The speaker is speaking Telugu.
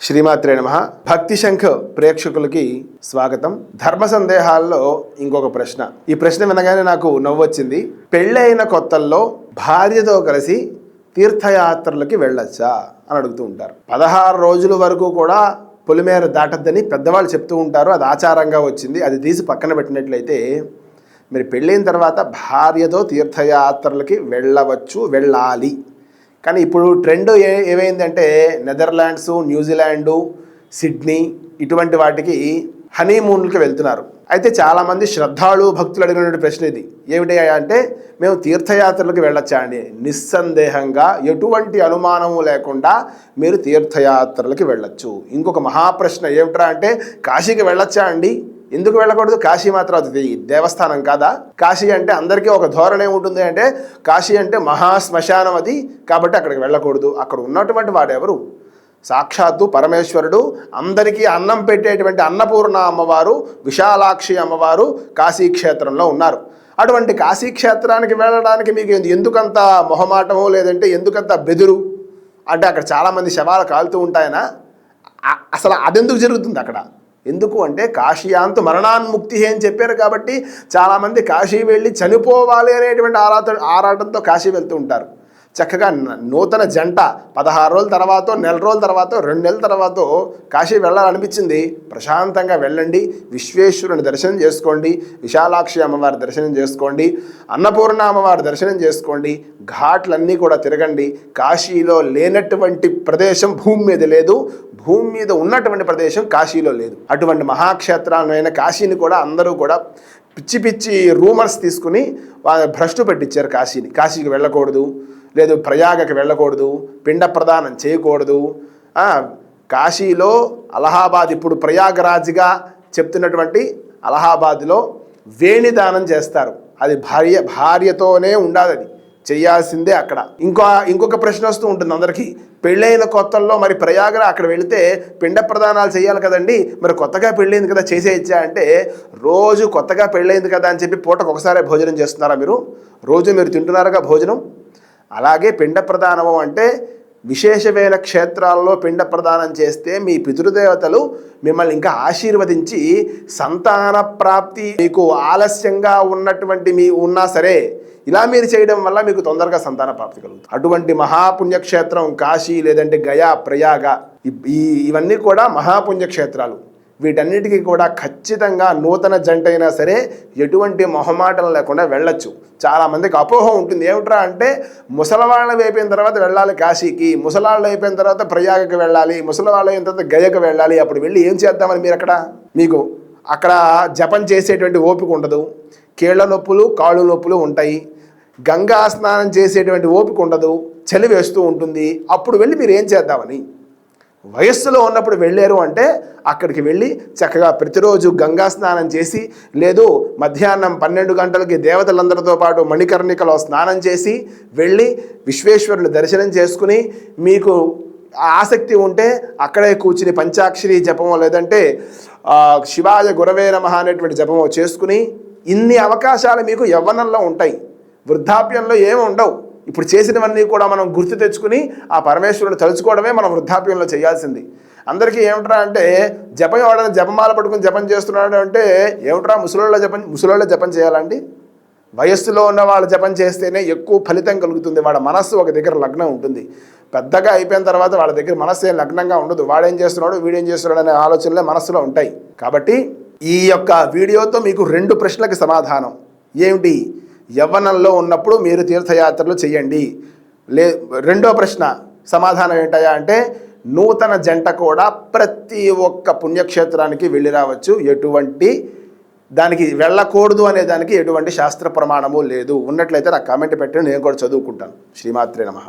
శ్రీమాత్రే నమః. భక్తి శంఖ్ ప్రేక్షకులకి స్వాగతం. ధర్మ సందేహాల్లో ఇంకొక ప్రశ్న. ఈ ప్రశ్న వినగానే నాకు నవ్వు వచ్చింది. పెళ్ళైన కొత్తల్లో భార్యతో కలిసి తీర్థయాత్రలకి వెళ్ళొచ్చా అని అడుగుతూ ఉంటారు. 16 రోజుల వరకు కూడా పొలిమేర దాటద్దని పెద్దవాళ్ళు చెప్తూ ఉంటారు. అది ఆచారంగా వచ్చింది. అది తీసి పక్కన పెట్టినట్లయితే మీరు పెళ్ళైన తర్వాత భార్యతో తీర్థయాత్రలకి వెళ్ళవచ్చు, వెళ్ళాలి. కానీ ఇప్పుడు ట్రెండ్ ఏమైందంటే నెదర్లాండ్స్, న్యూజిలాండు, సిడ్నీ ఇటువంటి వాటికి హనీమూన్లకి వెళ్తున్నారు. అయితే చాలామంది శ్రద్ధాళు భక్తులు అడిగినటువంటి ప్రశ్న ఇది. ఏమిటి అంటే మేము తీర్థయాత్రలకు వెళ్ళొచ్చా అండి? నిస్సందేహంగా ఎటువంటి అనుమానము లేకుండా మీరు తీర్థయాత్రలకి వెళ్ళొచ్చు. ఇంకొక మహాప్రశ్న ఏమిట్రా అంటే కాశీకి వెళ్ళొచ్చా అండి? ఎందుకు వెళ్ళకూడదు? కాశీ మాత్రం అది దేవస్థానం కాదా? కాశీ అంటే అందరికీ ఒక ధోరణి ఉంటుంది, అంటే కాశీ అంటే మహాశ్మశానం అది, కాబట్టి అక్కడికి వెళ్ళకూడదు. అక్కడ ఉన్నటువంటి వాడెవరు? సాక్షాత్తు పరమేశ్వరుడు. అందరికీ అన్నం పెట్టేటువంటి అన్నపూర్ణ అమ్మవారు, విశాలాక్షి అమ్మవారు కాశీక్షేత్రంలో ఉన్నారు. అటువంటి కాశీక్షేత్రానికి వెళ్ళడానికి మీకు ఎందుకంత మొహమాటము, లేదంటే ఎందుకంత బెదురు? అంటే అక్కడ చాలామంది శవాలు కాలుతూ ఉంటాయనా? అసలు అదెందుకు జరుగుతుంది అక్కడ? ఎందుకు అంటే కాశీయాంతు మరణాన్ముక్తి అని చెప్పారు కాబట్టి చాలామంది కాశీ వెళ్ళి చనిపోవాలి అనేటువంటి ఆరాటంతో కాశీ వెళ్తూ ఉంటారు. చక్కగా నూతన జంట 16 రోజుల తర్వాత, నెల రోజుల తర్వాత, 2 నెలల తర్వాత కాశీ వెళ్ళాలనిపించింది. ప్రశాంతంగా వెళ్ళండి, విశ్వేశ్వరుని దర్శనం చేసుకోండి, విశాలాక్షి అమ్మవారి దర్శనం చేసుకోండి, అన్నపూర్ణ అమ్మవారి దర్శనం చేసుకోండి, ఘాట్లన్నీ కూడా తిరగండి. కాశీలో లేనటువంటి ప్రదేశం భూమి మీద లేదు, భూమి మీద ఉన్నటువంటి ప్రదేశం కాశీలో లేదు. అటువంటి మహాక్షేత్రాలైన కాశీని కూడా అందరూ కూడా పిచ్చి పిచ్చి రూమర్స్ తీసుకుని భ్రష్టు పెట్టించారు కాశీని. కాశీకి వెళ్ళకూడదు, లేదు ప్రయాగకి వెళ్ళకూడదు, పిండ ప్రదానం చేయకూడదు. కాశీలో అలహాబాద్, ఇప్పుడు ప్రయాగరాజ్గా చెప్తున్నటువంటి అలహాబాద్లో వేణిదానం చేస్తారు. అది భార్యతోనే ఉండాలి, అది చేయాల్సిందే అక్కడ. ఇంకొక ప్రశ్న వస్తూ ఉంటుంది అందరికీ. పెళ్ళైన కొత్తల్లో మరి ప్రయాగరా అక్కడ వెళితే పిండ ప్రదానాలు చేయాలి కదండి, మరి కొత్తగా పెళ్ళైంది కదా చేసేయచ్చా అంటే, రోజు కొత్తగా పెళ్ళైంది కదా అని చెప్పి పూటకు ఒకసారి భోజనం చేస్తున్నారా మీరు? రోజు మీరు తింటున్నారుగా భోజనం. అలాగే పిండ ప్రదానము అంటే విశేషమైన క్షేత్రాల్లో పిండ ప్రదానం చేస్తే మీ పితృదేవతలు మిమ్మల్ని ఇంకా ఆశీర్వదించి సంతాన ప్రాప్తి, మీకు ఆలస్యంగా ఉన్నటువంటి ఉన్నా సరే ఇలా మీరు చేయడం వల్ల మీకు తొందరగా సంతాన ప్రాప్తి కలుగుతుంది. అటువంటి మహాపుణ్యక్షేత్రం కాశీ, లేదంటే గయా, ప్రయాగ, ఇవన్నీ కూడా మహాపుణ్యక్షేత్రాలు. వీటన్నిటికీ కూడా ఖచ్చితంగా నూతన జంట అయినా సరే ఎటువంటి మొహమాటం లేకుండా వెళ్ళొచ్చు. చాలామందికి అపోహ ఉంటుంది. ఏమిట్రా అంటే ముసలవాళ్ళ అయిపోయిన తర్వాత వెళ్ళాలి కాశీకి, ముసలాళ్ళు అయిపోయిన తర్వాత ప్రయాగకి వెళ్ళాలి, ముసలవాళ్ళు అయిన తర్వాత గయకు వెళ్ళాలి. అప్పుడు వెళ్ళి ఏం చేద్దామని మీరు మీకు అక్కడ జపం చేసేటువంటి ఓపిక ఉండదు, కీళ్ల నొప్పులు, కాళ్ళు నొప్పులు ఉంటాయి, గంగా స్నానం చేసేటువంటి ఓపిక ఉండదు, చలి వేస్తూ ఉంటుంది. అప్పుడు వెళ్ళి మీరు ఏం చేద్దామని? వయస్సులో ఉన్నప్పుడు వెళ్ళారు అంటే అక్కడికి వెళ్ళి చక్కగా ప్రతిరోజు గంగా స్నానం చేసి, లేదు మధ్యాహ్నం 12 గంటలకి దేవతలందరితో పాటు మణికర్ణికలో స్నానం చేసి వెళ్ళి విశ్వేశ్వరుని దర్శనం చేసుకుని, మీకు ఆసక్తి ఉంటే అక్కడే కూర్చుని పంచాక్షరి జపమో, లేదంటే శివాయ గురవే నమః అనేటువంటి జపమో చేసుకుని, ఇన్ని అవకాశాలు మీకు యవ్వనంలో ఉంటాయి. వృద్ధాప్యంలో ఏమి ఉండవు. ఇప్పుడు చేసినవన్నీ కూడా మనం గుర్తు తెచ్చుకుని ఆ పరమేశ్వరుని తలుచుకోవడమే మనం వృద్ధాప్యంలో చేయాల్సింది. అందరికీ ఏమిట్రా అంటే జపం, ఎవడైనా జపమాల పట్టుకుని జపం చేస్తున్నాడు అంటే ఏమిట్రా ముసలోళ్ళ జపం చేయాలండి? వయస్సులో ఉన్న వాళ్ళు జపం చేస్తేనే ఎక్కువ ఫలితం కలుగుతుంది. వాళ్ళ మనస్సు ఒక దగ్గర లగ్నం ఉంటుంది. పెద్దగా అయిపోయిన తర్వాత వాళ్ళ దగ్గర మనస్సు ఏం లగ్నంగా ఉండదు. వాడేం చేస్తున్నాడు, వీడేం చేస్తున్నాడు అనే ఆలోచనలే మనస్సులో ఉంటాయి. కాబట్టి ఈ యొక్క వీడియోతో మీకు 2 ప్రశ్నలకు సమాధానం. ఏమిటి? యవ్వనంలో ఉన్నప్పుడు మీరు తీర్థయాత్రలు చేయండి. రెండో ప్రశ్న సమాధానం ఏంటయ్యా అంటే నూతన జంట కూడా ప్రతి ఒక్క పుణ్యక్షేత్రానికి వెళ్ళి రావచ్చు. ఎటువంటి దానికి వెళ్ళకూడదు అనే దానికి ఎటువంటి శాస్త్ర ప్రమాణము లేదు. ఉన్నట్లయితే నాకు కామెంట్ పెట్టండి, నేను కూడా చదువుకుంటాను. శ్రీమాత్రే నమః.